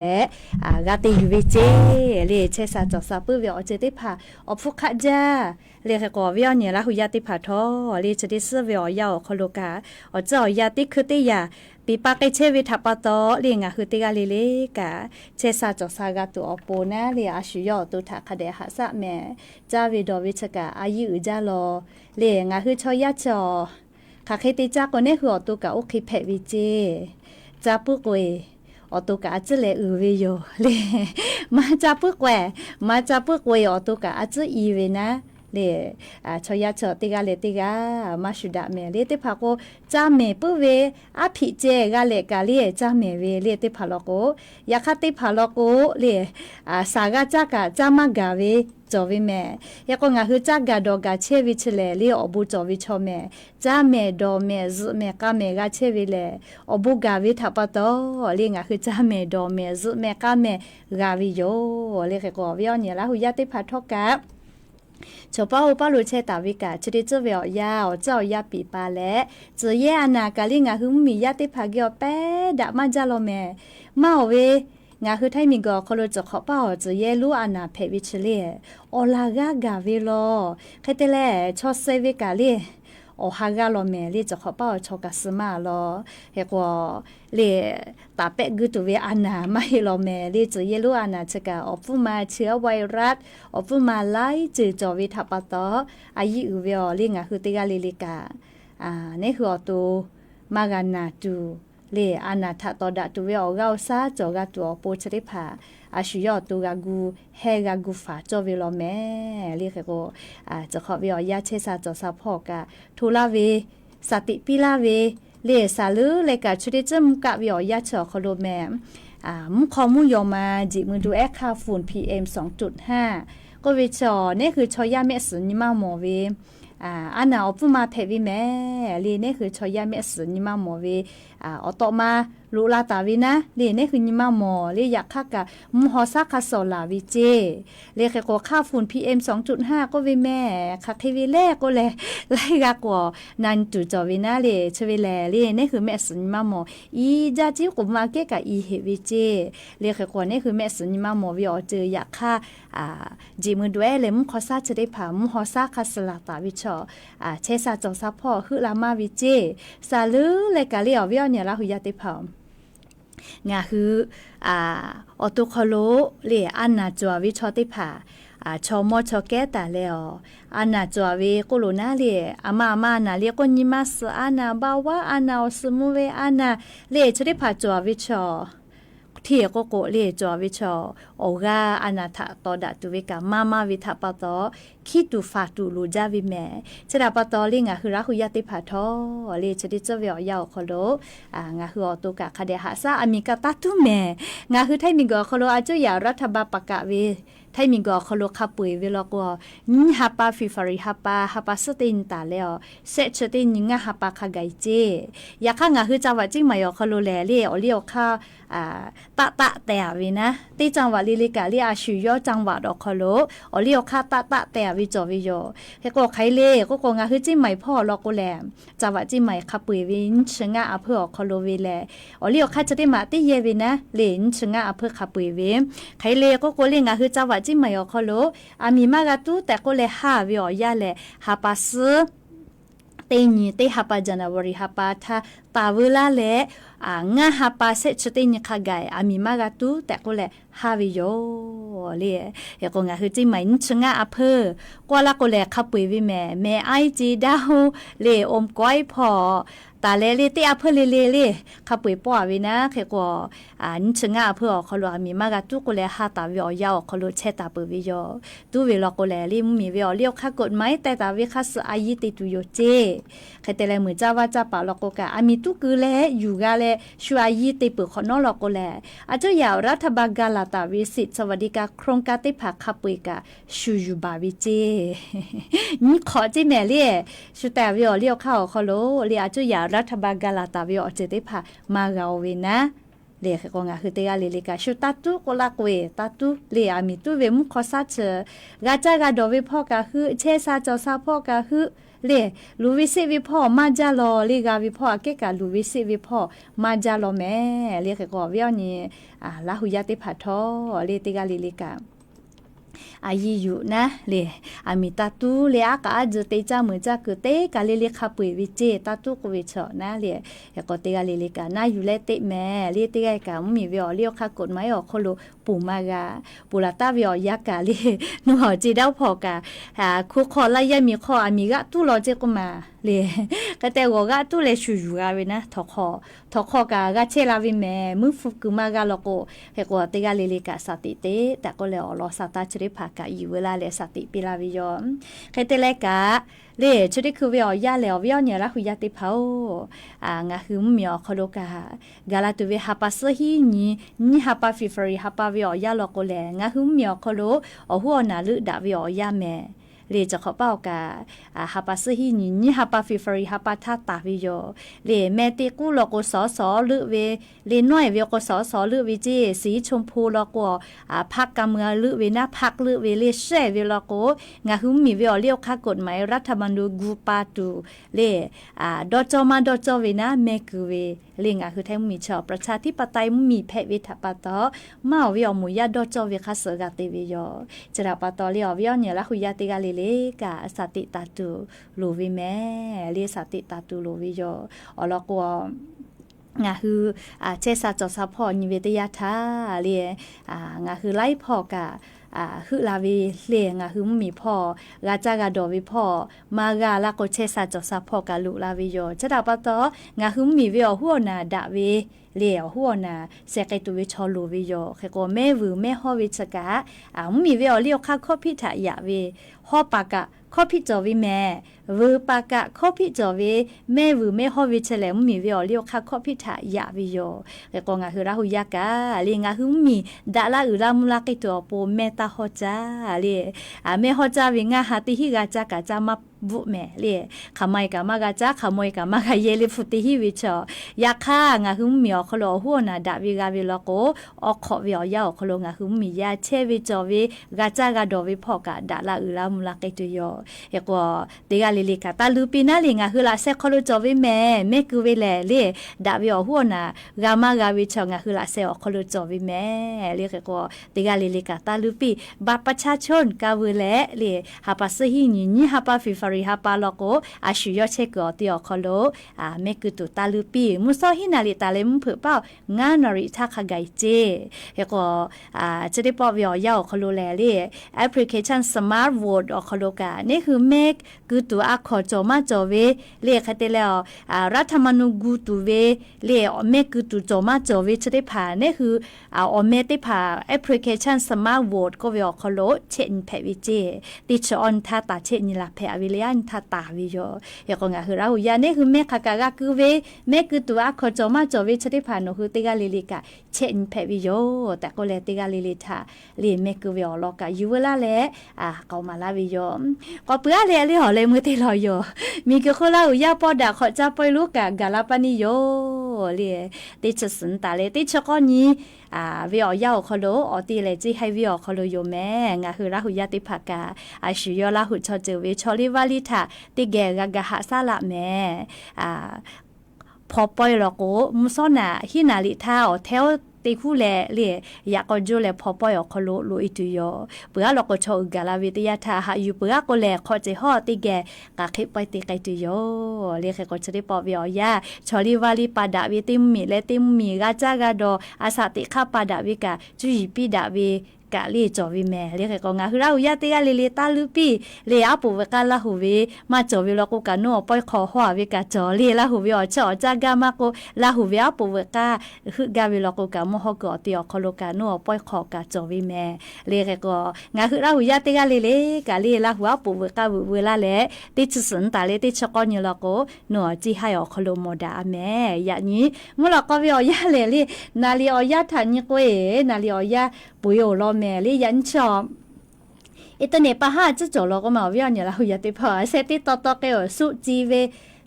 กาติยูเวเจเลเชซาจอซาปื้อเวอเจติพาอฟุกะจาเลขก็เวียเนี่ยละหุยาติพาทอเลเจติเสเวียอคโลกาอเจ้ายาติคือติยาปีปากเชวิทัปตอเลงะคือติกาเลเลกาเชซาจอซากาตุอโปนะเลอาชุยอตุทาคเดหะสะแมจาวิดอวิชกาอายุจาโลเลงะคือชอยาจอคาเคติจาก็เนหัวตุกะโอเคเพวิเจจาปุกเวอตุกะอาจเลอือเวโยเลมาจาปุกแวมาจาปุกเวอตุกะอาจอีเวนะเลชอยาชอติกาเลติกามาชุดะเมเลติพาโกจาเมปุเวอภิเจกาเลกาเลจาเมเวเลติพาโลโกยาคติพาโลโกเลสากาจากะจามากาเวจอวิเมยากงาคือจากกาดอกาเชวิชเลลีอบูจอวิชอเมจาเมดอเมซเมกาเมกาเชวิเลอบูกาวิทัปตอลีงาคือจาเมดอเมซเมกาเมกาวิโยเลเกกอวิอเนี่ยละหุยาติพัทกะชาวป้าป้าลูเชตาวิกาชดิเจเวียยาวเจ้ายาปีปาและเจเยอนากาลิงาคือมียาติพักยอเปดะมาจาโลเมมาเวงาคือไทยมีก็คนรู้จักเขาเป้าจะเยลูอานาเพวิชเล่โอลากากาเวโลใครแต่แลชอเซวิกาเล่โอฮากาโลเมเล่จะเขาเป้าชอกาสมาโลเฮกว่าเล่ตาเป็กกุตุเวอานาไม่โลเมเล่จะเยลูอานาจะกาอฟุมาเชื้อไวรัสอฟุมาไล่จือจอวิทัปตออายุเวอเล่งาคือติกาลิลิกาเนี่ยคือตัวมากานาตูเลอานาทะตอดะตุเวอเกาซาจอกะตัวโปชริพาอาชุยอตุกากูเฮกากูฟาจอเวโลเมเลเคโกจะขอเวอยาเชซาจอซาพอกะทูลาเวสติปิลาเวเลซาลือเลกะชุดิจมกะเวอยาชอคโลเมมุขอมุยอมาจิมือดูแอคคาฝุ่น PM 2.5 ก็วิชอเนี่ยคือชอยาเมสนิมาโมเวอันน่ะอปุมาเพวิแม่ลีเนี่ยคือชอยาเมสนิมาโมเวอตมาลูลาตาวินะลีเนี่ยคือนิมาโมลีอยากคักกะมุฮอซักคาโซลาวิเจลีเคโกค่าฝุ่น PM 2.5 ก็วิแม่คักเทวิแลก็เลยไล่กากว่านันจุจอวินะลีชวิแลลีเนี่ยคือเมสนิมาโมอีจาจิกุมาเกกะอีเฮวิเจลีเคโกเนี่ยคือเมสนิมาโมวิอเจออยากค่าจีมือด้วยเลยมุขอซาจะได้ผ่ามุฮอซักคาสลาตาวิชเชซาจอซาพ่อคือลามาวิเจซาลือเลยกะเลียววิอเนี่ยละหุยาติพางาคืออตุคโลเลอันนาจัววิชอติผาชอมอชอแกตาเลออันนาจัววิกุโลนาเลอามานาเลกนิมัสอันนาบาวะอันนาสมุเวอันนาเลชติผาจัววิชอเทียก็โกเลจอวิชอโอกาอนาถตอดตุวิกามาวิทัปตอคิตูฟาตูลูจาวิแมชดาปตอลิงาคือรักหุยาติผาทอเลชดิเจเวียาวคโลงาคืออตุกะคาเดหาซาอมิกาตาตุแมงาคือไทมิกอคโลอาจุยารัฐบาปกะเวไทมิกอคโลคาปุยเวลกอนิฮาปาฟิฟาริฮาปาสตินตาเลอเซชตินงาฮาปาคาไกเจยาคางาคือจาวะจิมายอคโลแลเลอเลียวคาตะแต่วินะตีจังหวะลิลิกาลิอาชุยอจังหวะดอกคโลอเลียวคาตะแต่วิจอวิโยเฮก็ไคเลก็กงาคือจิใหม่พ่อลอกโกแลจังหวะจิใหม่คาปุยวินชงะอเพื่อคโลวิแลอเลียวคาจะได้มาติเยวินะเลนชงะอเพื่อคาปุยวิไคเลก็โกเลงาคือจังหวะจิใหม่อคโลอามีมากาตุแต่ก็เลหาวิอยาเลฮาปัสเตนีเตฮาปาจันาวริฮาปาทาตาเวลาเลงาฮาปาเซชเตนีคาไกอามีมากาตุแต่ก็เลฮาวิโยเลเฮก็งาคือจิไหมนชงะอเพอกว่าละก็เลคาปุยวิแม่ไอจีดาวเลอมก้อยพอตาเลเตอเพเลคาปุยป้อวินะเฮก็นชงะอเพอเขาลอามีมากาตุก็เลฮาตาวิอยาวเขาลเชตาเปวิโยตุเวลก็เลลิมมีวิอเลียวคากฎหมายแต่ตาวิคัสอายิติตุโยเจใครแต่ละมือจ้าว่าจ้าป่าลอกกะอามีตุกือแลอยู่กาแลชัวยีติปุขอนอลอกแลอาจจะยาวรัฐบาลกาลาตาวิสิตสวัสดิการโครงการติผักขับปุยกะชูยูบาวิเจนี่ขอจิแม่เลี่ยชุแต่วิอเลี้ยวเข้าคอโลเลียอาจจะยาวรัฐบาลกาลาตาวิอเจติผักมาเกาวินะเลขก็งาคือเตกาเลกาชุตาตุโกลาเกวตาตุเลอามิตุเวมุขอซาเชกาจากาโดวิพ่อกะคือเชซาจอซาพ่อกะคือ လေလူဝိစစ်ဝိဖောမကြလောလေကဝိဖောအကက်ကလူဝိစစ်ဝိဖောမကြလောမဲလေခေကောပြောညင်လာဟုရတိဖတ်ထောလေတေကလေးလေးကอายีอยู่นะเลยอามีตาตูเลยอากาจะเตจ้าเหมือนจะคือเตกาเลเลขับปุยวิเจตาตูกวิเชาะนะเลยก็เตกาเลเลกาน่าอยู่เลเตแม่เลยเตกากามีวิอเลี้ยวข้ากฎหมายออกคนรู้ปู่มากาปุระตาวิอยากาเลยนูหอจีดาวพอกาคุคอไล่ยามีคออามีกะตู้รอเจก็มาเลยก็แต่ว่าก็ตู้เลยชูอยู่กันนะทอคอกาเชลาวิแม่มือฟุกมากาลก็เฮก็เตกาเลเลกาสติเตแต่ก็เลยรอสตาชริพากาอยู่เวลาเลสติปิลาวิยอมใครเตเลกาเลชุดที่คือวิอยาแล้ววิอเนี่ยละหุยาติเผางาคือมีอคโลกากาลาตุเวฮัปาซฮีนี่ฮัปาฟิฟรีฮัปาวิอยาลโกเลงาคือมีอคโลอหัวนาลุดาวิอยาแม่เลจะขอเป้ากาฮัปาซฮีนี่ฮัปาฟิฟรีฮัปาทาตาวิโยเลแม่ติกูโลโกสอลุเวเลน้อยเวโกสอลุวิเจสีชมพูโลโกพักกำเมือลุเวนะพักลุเวเลเช่เวโลโกงาคือมีวิอเลี้ยวค่ากฎหมายรัฐธรรมนูญกูปาตูเลดอจอมาดอจอเวนะเมกูเวเลงาคือแท้มีชอบประชาธิปไตยมีแพะเวทปาตอมาวิอมุยาดอจอเวคาเสกาเตวิโยจะราปาตอเลวิอเนี่ยละหุยาติกาเลกาสติตาตูลูวิแม่เลสติตาตูลูวิโยอลกัวงาคือเชซาจอซาพอนิเวตยาทาเลงาคือไล่พอกาคือลาวีเลงคือมีพ่อกาจากาดอวิพ่อมากาลาโกเชซาจอซาพอกาลุลาวิโยจะดาปะตองาคือมีวิอหัวนาดาวีเลี้ยวหัวนาเสกตัววิชอลูวิโยเขก็แม่วือแม่ฮอวิชกะมีวิอเลี้ยวค่าข้อพิถายาวีฮอปากะข้อพิจอวิแม่วือปากะข้อพิจอวิแม่วือแม่ฮอวิชแลมีวิอเลี้ยวค่าข้อพิถายาวิโยเขก็งาคือราหุยากะเลียงาคือมีดาลาอุลามุลากิตัวโปเมตาฮอจาเลีแม่ฮอจาวิงาหาติฮิกาจากะจามาบุแม่เลีขมายกามากาจาขโมยกามากาเยลิฟุติฮิวิชอยาค่างาคือมีอคโลหัวนาดาวิกาวิลโกออกขอวิอยาอคโลงาคือมียาเชวิจอวิกาจากาดอวิพอกาดาลาอุลามุลากิตุโยเฮก็เตกาลิลิกาตาลูปินาลิงาคือลาเซคโลจอวิแม่กูเวเลเลดาวิอหัวนากามากาวิชงาคือลาเซอคโลจอวิแม่เลเฮก็เตกาลิลิกาตาลูปิบัตรประชาชนกาเวเลเลหาปัสหินี่หาปาฟิฟาริฮาปาลโกอาชุยอเชกอติอคโลเมกุตุตาลูปีมุซอหินาลิตาเลมเผือเป้างานริทักไกเจเฮก็จะได้ปอวิอยาคโลแลเลแอปพลิเคชันสมาร์ทโหวตอคโลกานี่คือเมกกุตุอะขอจอมาจอเวเลคาเตแล้วรัฐธรรมนูญกุตุเวเลเมกกุตุจอมาจอเวจะได้ผ่านนี่คืออเมติผ่าแอปพลิเคชันสมาร์ทโหวตก็วิอคโลเชนแพวิเจติชออนทาตาเชนิลาแพอวิเลียนทาตาวิโยเฮก็งาคือราหุยานี่คือเมคากากาคือเวเมกุตุอะขอจอมาจอเวจะได้ผ่านโนคือติกาลิลิกาเชนแพวิโยแต่ก็เลติกาลิลิทาลีเมกุวิอลอกายูเวลาเลก็มาลาวิโยก็เปื้อเลลิหอเลยมือติลอยโยมีก็คือราหุยาปอดาขอจะปอยลูกกาลาปานิโยเลติชสันตาเลติชก็นี้วิออยาคโลอติเลจิให้วิอคโลโยแม่งาคือราหุยาติภากาชุยอลาหุชอเจเวชอลิวาลิทาติแกกะหะซาละแม่พอปอยลโกมุซอนาฮินาลิทาอแถวตีคู่แลอยากก็จูแลพอปอยอคโลโลอิตุโยเปื่อลก็ชอกาลาวิทยาทาหาอยู่เปื่อก็แลขอเจฮอติแกกะคิไปติไกตุโยก็จะได้ปอวิอยาชอลิวาลิปาดาวิติมมีและติมมีกาจากาโดอาสาติคาปาดาวิกาจุยปิดาวิกะลีจอวิแม่ก็งาคือเรายาติกาลิตาลูปีอาปูเวกาลาหูวิมาจอวิลโกกาโนปอยขอหัววิกาจอลาหูวิอจอจากามาโกลาหูวิอาปูเวกาคือกาวิลโกกาโมฮกอติอคโลกาโนปอยขอกาจอวิแม่ก็งาคือเรายาติกากาลาหูอาปูเวกาเวลาเลติชสันตาเลติชกอนิลโกโนจิให้อคโลโมดาแม่ยะนี้มลก็วิอยานาลีอยาทันยโกนาลีอยาปุยโอโลแม่ลิยันชอตอนนี้ป้าห้าจะจบเราก็มาวิญญาณเราอยากติดพอเซติต่อเกี่ยวสุจีเว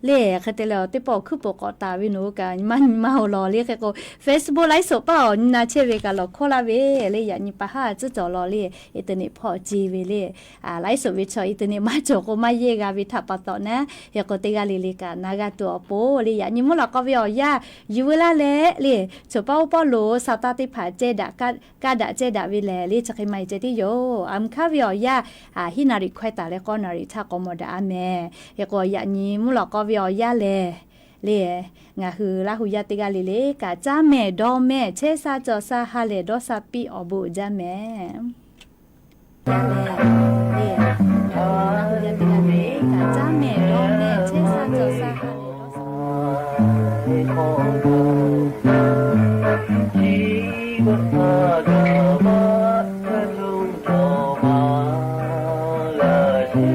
เล่คเตลติปอคือปกตาวินูกามันมาหลอเรียกก็ Facebook ไลฟ์สดเปล่านาเชเวกาหลอโคลาเวเลยอย่านี่ปะหาจะจ่อรอเลยอิตเนพอจีเวเลยไลฟ์สดวิชออิตเนมาจอก็มาเยกาวิทัปตอนะยาก็เตกาเลกานากาตัวโปเลยอย่านี่มุลก็วิอยาอยู่เวลาเลยจบเป้าปอโลสาวตาติผาเจดกาดะเจดะวิเลเลยจะใครไม่เจติโยอัมคาวิอยาฮินาริควายตาและก็นาริทากอมดาแม่ยาก็อย่านี่มุลก็วิอยาလေငါဟူလာဟူရတိကလေးလေကကြမဲ့ဒေါ်မဲ့ချဲစာကြောစာဟာလေဒေါ်စာပီအဘူကြမဲ့လေလာဟူရတိကလေးကကြမဲ့ဒေါ်မဲ့ချဲစာကြောစာဟာလေဒေါ်စာជីវៈកមទလုံតមាលាទេ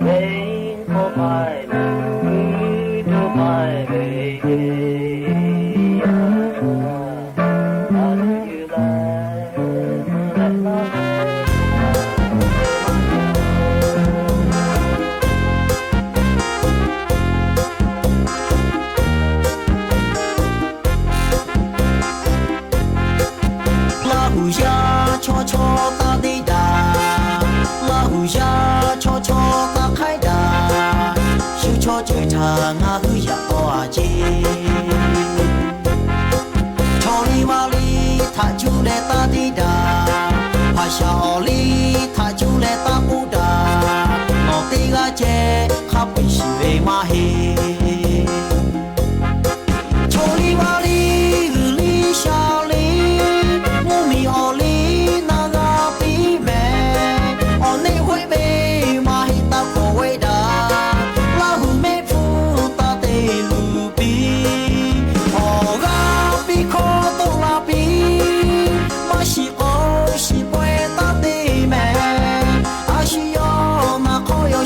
ពេងខោផៃငါဟုရပေါ်အချင်းချော်လီဝါလီထားချူလဲတာတိတာဖာရှော်လီထားချူလဲတာပူတာမော်တေကကျဲခပ်ပိရှိဝေမဟေချော်လီဝါလီလီရှော်လီမူမီအော်လီနာဂါပီမဲအော်နေဝေဘေမဟိတာကိုဝေတာ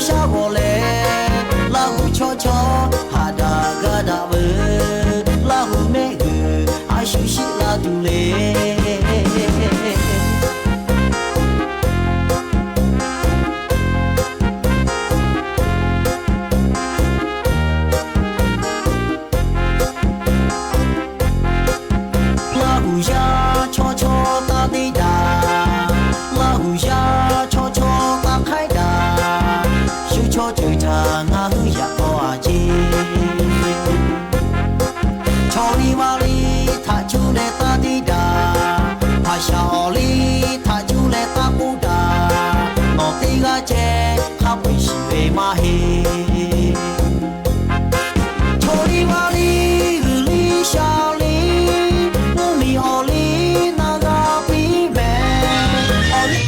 下我嘞，老虎悄悄哈达个达文，老虎没个还休息拉肚嘞。老虎呀，悄悄打地打，老虎呀，悄悄打开打。ချောချွေချာငါဟုရပေါ်အချင်းချော်လီဝါလီထားချူလဲတာတိတာဖာရှော်လီထားချူလဲတာပူတာမော်တေကကျဲခပ်ပိရှိပေမဟေချော်လီဝါလီလီရှော်လီမူမီအော်လီနာဂါပီမဲအော်လီ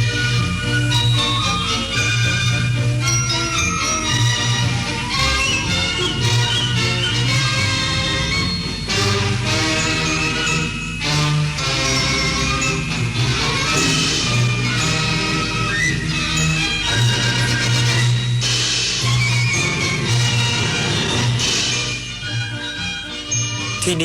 ที่นี่